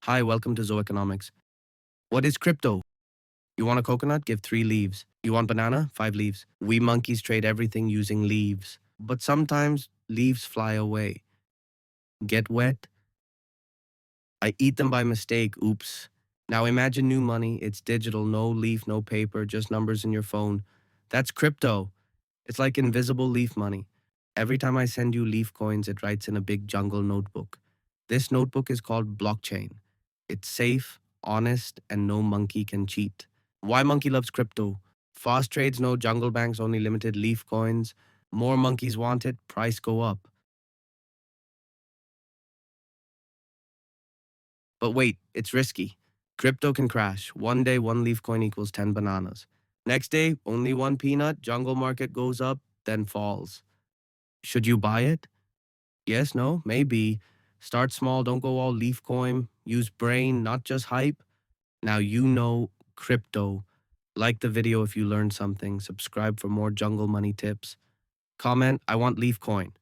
Hi, welcome to ZooEconomics. What is crypto? You want a coconut? Give 3 leaves. You want banana? 5 leaves. We monkeys trade everything using leaves. But sometimes leaves fly away. Get wet? I eat them by mistake. Oops. Now imagine new money. It's digital, no leaf, no paper, just numbers in your phone. That's crypto. It's like invisible leaf money. Every time I send you leaf coins, it writes in a big jungle notebook. This notebook is called blockchain. It's safe, honest, and no monkey can cheat. Why monkey loves crypto? Fast trades, no jungle banks, only limited leaf coins. More monkeys want it, price go up. But wait, it's risky. Crypto can crash. One day, one leaf coin equals 10 bananas. Next day, only one peanut, jungle market goes up, then falls. Should you buy it? Yes, no, maybe. Start small, don't go all leaf coin. Use brain, not just hype. Now you know crypto. Like the video if you learned something. Subscribe for more jungle money tips. Comment, I want leaf coin.